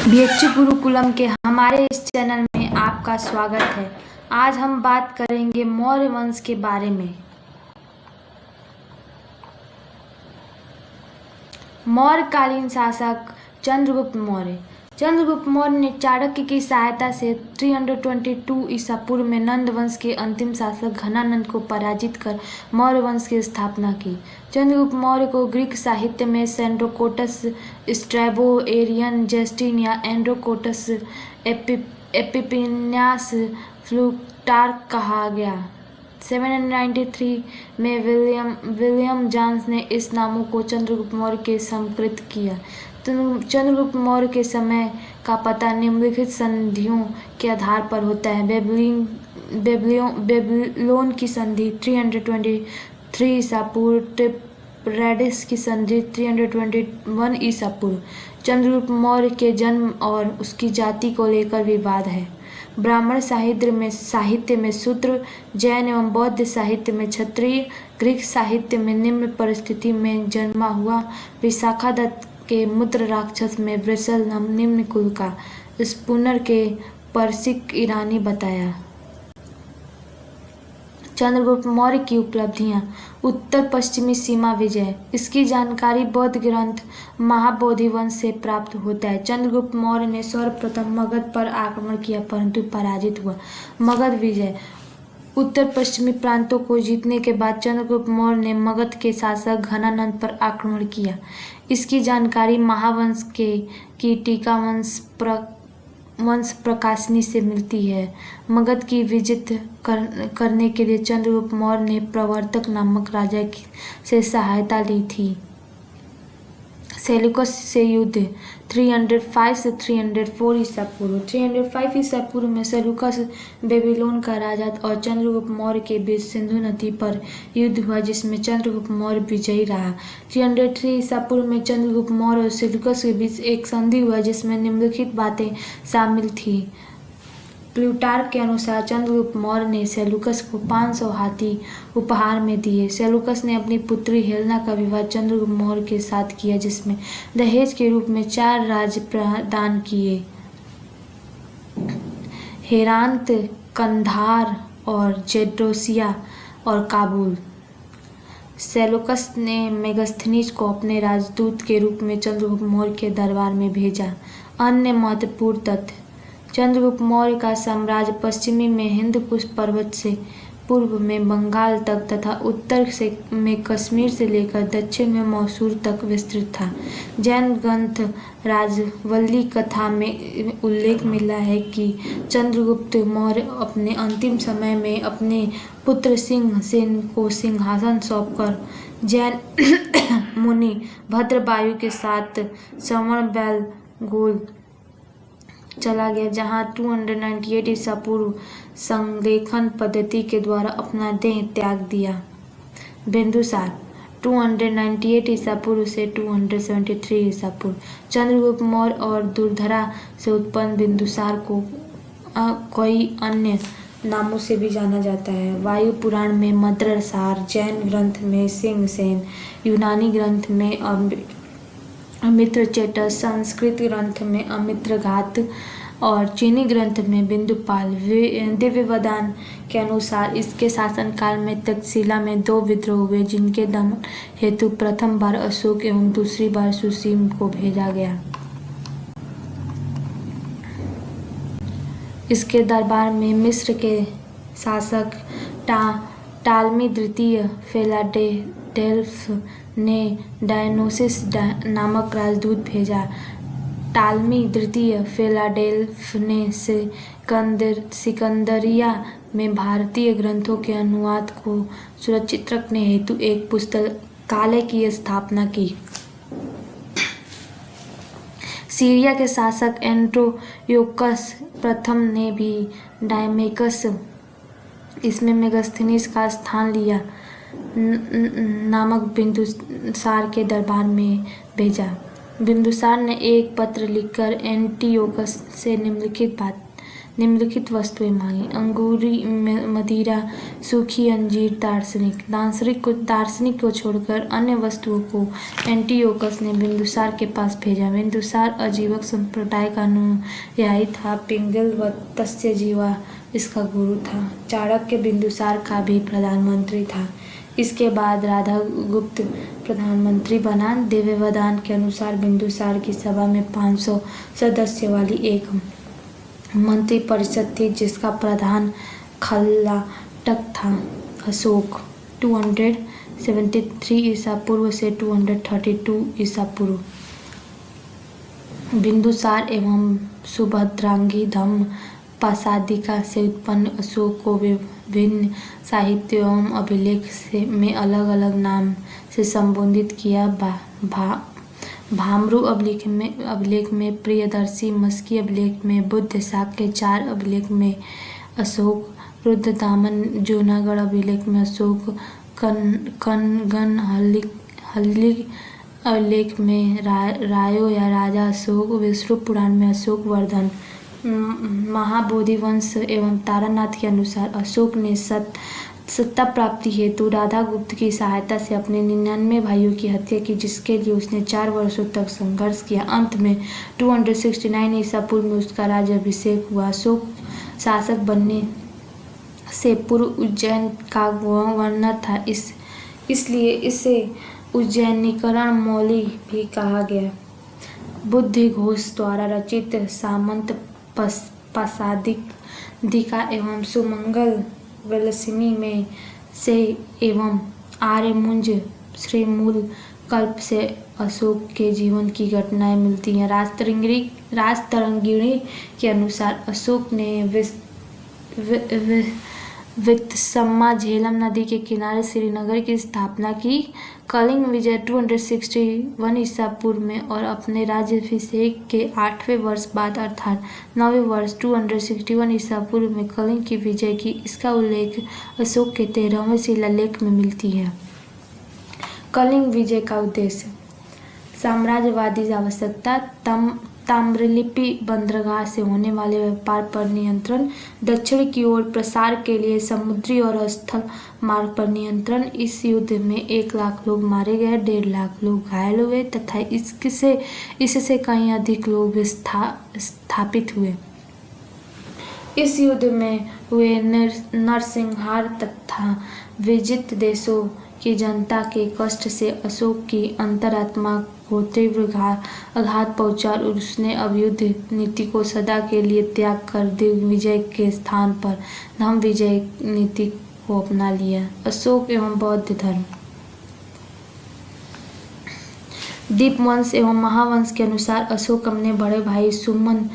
BHU Gurukulam के हमारे इस चैनल में आपका स्वागत है। आज हम बात करेंगे मौर्य वंश के बारे में। मौर्यकालीन शासक चंद्रगुप्त मौर्य। चंद्रगुप्त मौर्य ने चाणक्य की सहायता से 322 ईसा पूर्व में नंद वंश के अंतिम शासक घनानंद को पराजित कर मौर्य वंश की स्थापना की। चंद्रगुप्त मौर्य को ग्रीक साहित्य में Sandrocottus, Strabo, Arrian, Justin, Androcottus, Epiphanius, Plutarch कहा गया। 793 में विलियम जॉन्स ने इस नामों को चंद्रगुप्त मौर्य के समकृत किया। चंद्रगुप्त मौर्य के समय का पता निम्नलिखित संधियों के आधार पर होता है। बेबीलोन की संधि 323 ईसा पूर्व, टिपरेडिस की संधि 321 ईसा पूर्व। चंद्रगुप्त मौर्य के जन्म और उसकी जाति को लेकर विवाद है। ब्राह्मण साहित्य में शूद्र, जैन एवं बौद्ध साहित्य में क्षत्रिय, ग्रीक साहित्य में निम्न परिस्थिति में जन्मा हुआ। विशाखादत्त के मूत्र राक्षस में वृषल निम्न कुल का, स्पूनर के पर्सिक ईरानी बताया। चंद्रगुप्त मौर्य की उपलब्धियां: उत्तर पश्चिमी सीमा विजय। इसकी जानकारी बौद्ध ग्रंथ महाबोधि वंश से प्राप्त होता है। चंद्रगुप्त मौर्य ने सर्वप्रथम मगध पर आक्रमण किया परंतु पराजित हुआ। मगध विजय। उत्तर पश्चिमी प्रांतों को जीतने के बाद चंद्रगुप्त मौर्य ने मगध के शासक घनानंद पर आक्रमण किया। इसकी जानकारी महावंश की टीका वंश प्रकाशनी से मिलती है। मगध की विजित करने के लिए चंद्रगुप्त मौर्य ने प्रवर्तक नामक राजा से सहायता ली थी। सेल्यूकस से युद्ध 305 से 304 ईसा पूर्व। 305 ईसा पूर्व में सेल्यूकस बेबीलोन का राजा और चंद्रगुप्त मौर्य के बीच सिंधु नदी पर युद्ध हुआ जिसमें चंद्रगुप्त मौर्य विजयी रहा। 303 ईसा पूर्व में चंद्रगुप्त मौर्य और सेल्यूकस के बीच एक संधि हुआ जिसमें निम्नलिखित बातें शामिल थी। प्लूटार्क के अनुसार चंद्रगुप्त मौर्य ने सेल्यूकस को 500 हाथी उपहार में दिए। सेल्यूकस ने अपनी पुत्री हेलेना का विवाह चंद्रगुप्त मौर्य के साथ किया जिसमें दहेज के रूप में 4 राज्य प्रदान किए: हेरात, कंधार और जेड्रोसिया और काबुल। सेल्यूकस ने मेगास्थनीज को अपने राजदूत के रूप में चंद्रगुप्त मौर्य के दरबार में भेजा। अन्य महत्वपूर्ण तथ्य: चंद्रगुप्त मौर्य का साम्राज्य पश्चिमी में हिंदकुश पर्वत से पूर्व में बंगाल तक तथा उत्तर में कश्मीर से लेकर दक्षिण में मैसूर तक विस्तृत था। जैन ग्रंथ राजवल्ली कथा में उल्लेख मिला है कि चंद्रगुप्त मौर्य अपने अंतिम समय में अपने पुत्र सिंहसेन को सिंहासन सौंपकर जैन मुनि भद्रवायु के साथ श्रवणबेलगोल चला गया जहां 298 ईसा पूर्व संलेखन पद्धति के द्वारा अपना देह त्याग दिया। बिंदुसार 298 ईसा पूर्व से 273 ईसा पूर्व। चंद्रगुप्त मौर्य और दुर्धरा से उत्पन्न बिंदुसार को कई अन्य नामों से भी जाना जाता है। वायु पुराण में मद्रसार, जैन ग्रंथ में सिंहसेन, यूनानी ग्रंथ में अमित्रचेटस, संस्कृत ग्रंथ में अमित्रघात और चीनी ग्रंथ में बिंदुपाल। दिव्यवदान के अनुसार इसके शासनकाल में तक्षशिला में 2 विद्रोह हुए जिनके दमन हेतु प्रथम बार अशोक एवं दूसरी बार सुसीम को भेजा गया। इसके दरबार में मिस्र के शासक टालमी द्वितीय फिलाडेल्फ ने डायनोसिस नामक राजदूत भेजा। टालमी द्वितीय फिलाडेल्फ ने सिकंदरिया में भारतीय ग्रंथों के अनुवाद को सुरक्षित रखने हेतु एक पुस्तकालय की स्थापना की। सीरिया के शासक एंटियोकस प्रथम ने भी डायमेकस, इसमें मेगास्थनीज का स्थान लिया, नामक बिंदुसार के दरबार में भेजा। बिंदुसार ने एक पत्र लिखकर एंटियोकस से निम्नलिखित निम्नलिखित वस्तुएं मांगी: अंगूरी, मदिरा, सूखी अंजीर। दार्शनिक को छोड़कर अन्य वस्तुओं को एंटियोकस ने बिंदुसार के पास भेजा। बिंदुसार अजीवक संप्रदाय का अनुयायी था। पिंगलवत्स्य जीवा इसका गुरु था। चाणक्य बिंदुसार का भी प्रधानमंत्री था। इसके बाद राधागुप्त प्रधानमंत्री बना। देवव्रत के अनुसार बिंदुसार की सभा में 500 सदस्य वाली एक मंत्री परिषद थी, जिसका प्रधान खलनाटक था। अशोक 273 ईसा पूर्व से 232 ईसा पूर्व। बिंदुसार एवं सुभद्रांगी धम्म पासादिका से उत्पन्न अशोक को विभिन्न साहित्य एवं अभिलेख में अलग अलग नाम से संबोधित किया। भामरू अभिलेख में प्रियदर्शी, मस्की अभिलेख में बुद्ध, शाक्य 4 अभिलेख में अशोक, रुद्रदामन जूनागढ़ अभिलेख में अशोक, कनगन हल्ली अभिलेख में रायो या राजा अशोक, विष्णु पुराण में अशोक वर्धन। महाबोधि वंश एवं तारानाथ के अनुसार अशोक ने सत्ता प्राप्ति हेतु राधागुप्त की सहायता से अपने 99 भाइयों की हत्या की, जिसके लिए उसने 4 वर्षों तक संघर्ष किया। अंत में 269 ईसा पूर्व में उसका राज्याभिषेक हुआ। अशोक शासक बनने से पूर्व उज्जैन का गवर्नर था, इसलिए इसे उज्जैनीकरण मौली भी कहा गया। बुद्धिघोष द्वारा रचित सामंत पासादिका एवं सुमंगल विलासिनी में से एवं आर्यमुंज श्रीमूल कल्प से अशोक के जीवन की घटनाएं मिलती हैं। राजतरंगिणी के अनुसार अशोक ने वित्तसम्मा झेलम नदी के किनारे श्रीनगर की स्थापना की। कलिंग विजय 261 ईसा पूर्व में और अपने राज्याभिषेक के 8वें वर्ष बाद अर्थात 9वें वर्ष 261 ईसा पूर्व में कलिंग की विजय की। इसका उल्लेख अशोक के 13वें शिलालेख में मिलती है। कलिंग विजय का उद्देश्य: साम्राज्यवादी आवश्यकता, ताम्रलिप्ति बंदरगाह से होने वाले व्यापार पर नियंत्रण, दक्षिण की ओर प्रसार के लिए समुद्री और स्थल मार्ग पर नियंत्रण। इस युद्ध में 1 लाख लोग मारे गए, 1.5 लाख लोग घायल हुए तथा इससे कहीं अधिक लोग स्थापित हुए। इस युद्ध में हुए नरसंहार तथा विजित देशों की जनता के कष्ट से अशोक की अंतरात्मा को तीव्र आघात पहुंचा और उसने अब युद्ध नीति को सदा के लिए त्याग कर दिग्विजय के स्थान पर धम्म विजय नीति को अपना लिया। अशोक एवं बौद्ध धर्म। दीपवंश एवं महावंश के अनुसार अशोक अपने बड़े भाई सुमन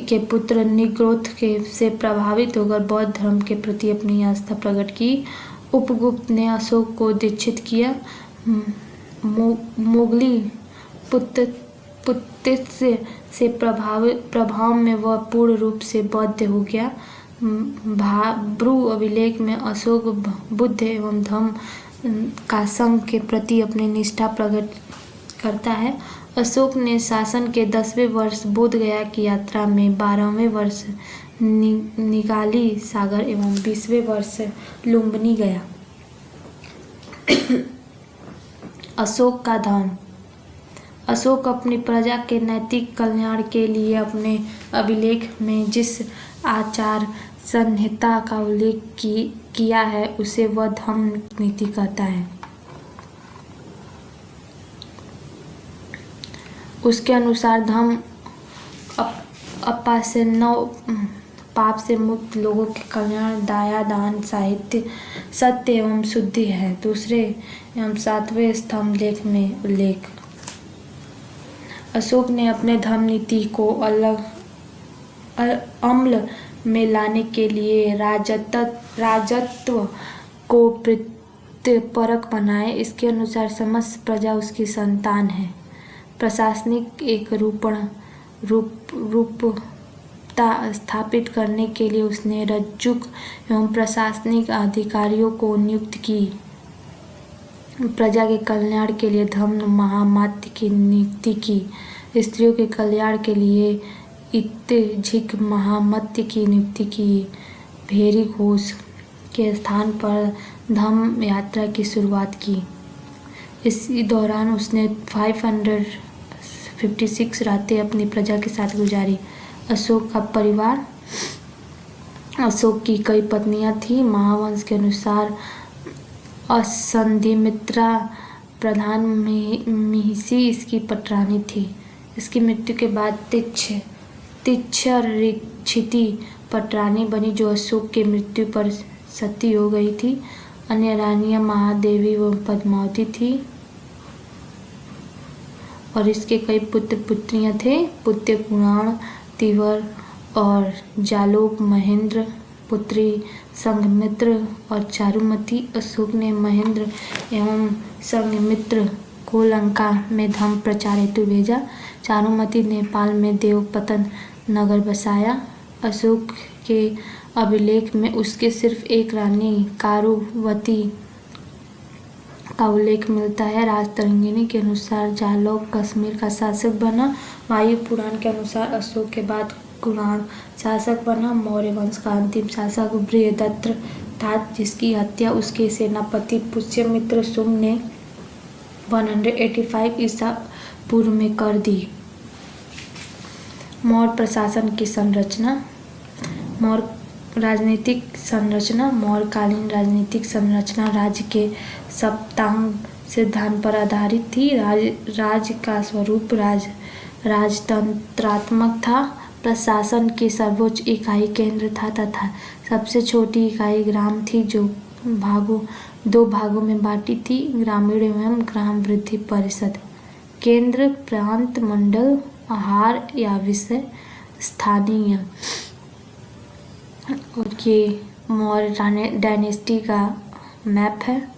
के पुत्र निग्रोध से प्रभावित होकर बौद्ध धर्म के प्रति अपनी आस्था प्रकट की। उपगुप्त ने अशोक को दीक्षित किया। मोगली पुत्तित्व से प्रभाव में वह पूर्ण रूप से बौद्ध हो गया। भाब्रू अभिलेख में अशोक बुद्ध एवं धम्म का संघ के प्रति अपनी निष्ठा प्रकट करता है। अशोक ने शासन के 10वें वर्ष बोध गया की यात्रा में, 12वें वर्ष निगाली सागर एवं 20वें वर्ष लुम्बिनी गया। अशोक का धर्म। अशोक अपनी प्रजा के नैतिक कल्याण के लिए अपने अभिलेख में जिस आचार संहिता का उल्लेख किया है उसे वह धम्म नीति कहता है। उसके अनुसार धम्म पाप से मुक्त लोगों के कल्याण, दया, दान, साहित्य, सत्य एवं शुद्धि है। 2 एवं 7वें स्तंभ लेख में उल्लेख। अशोक ने अपने धम्म नीति को अमल में लाने के लिए राजत्व को प्रत्यपरक बनाए। इसके अनुसार समस्त प्रजा उसकी संतान है। प्रशासनिक एक रूपता स्थापित करने के लिए उसने रज्जुक एवं प्रशासनिक अधिकारियों को नियुक्त की। प्रजा के कल्याण के लिए धम्म महामात्य की नियुक्ति की। स्त्रियों के कल्याण के लिए इत्जिक महामत्य की नियुक्ति की। भेरी घोष के स्थान पर धम्म यात्रा की शुरुआत की। इसी दौरान उसने 556 रातें अपनी प्रजा के साथ गुजारी। अशोक का परिवार। अशोक की कई पत्नियां थीं। महावंश के अनुसार असंधिमित्रा प्रधान महिषी इसकी पटरानी थी। इसकी मृत्यु के बाद तिच्छरिक्षिति पटरानी बनी, जो अशोक की मृत्यु पर सती हो गई थी। अन्य रानियां महादेवी व पद्मावती थी और इसके कई पुत्र पुत्रियां थे। पुत्र कुणाण, तिवर और जालोक, महेंद्र, पुत्री संघमित्र और चारुमती। अशोक ने महेंद्र एवं संघमित्र को लंका में धर्म प्रचार हेतु भेजा। चारुमती नेपाल में देवपतन नगर बसाया। अशोक के अभिलेख में उसके सिर्फ एक रानी कारुवती का उल्लेख मिलता है। राजतरंगिणी के अनुसार जालौक कश्मीर का शासक बना। वायु पुराण के अनुसार अशोक के बाद कुणाण शासक बना। मौर्य वंश का अंतिम शासक बृहदत्त था, जिसकी हत्या उसके सेनापति पुष्यमित्र शुंग ने 185 ईसा पूर्व में कर दी। मौर्य प्रशासन की संरचना। मौर्य राजनीतिक संरचना। मौर्यकालीन राजनीतिक संरचना राज्य के सप्तांग सिद्धांत पर आधारित थी। राज्य का स्वरूप राजतंत्रात्मक था। प्रशासन की सर्वोच्च इकाई केंद्र था तथा सबसे छोटी इकाई ग्राम थी, जो 2 भागों में बांटी थी, ग्रामीण एवं ग्राम वृद्धि परिषद। केंद्र, प्रांत, मंडल, आहार या विषय, स्थानीय। और ये मौर्य डायनेस्टी का मैप है।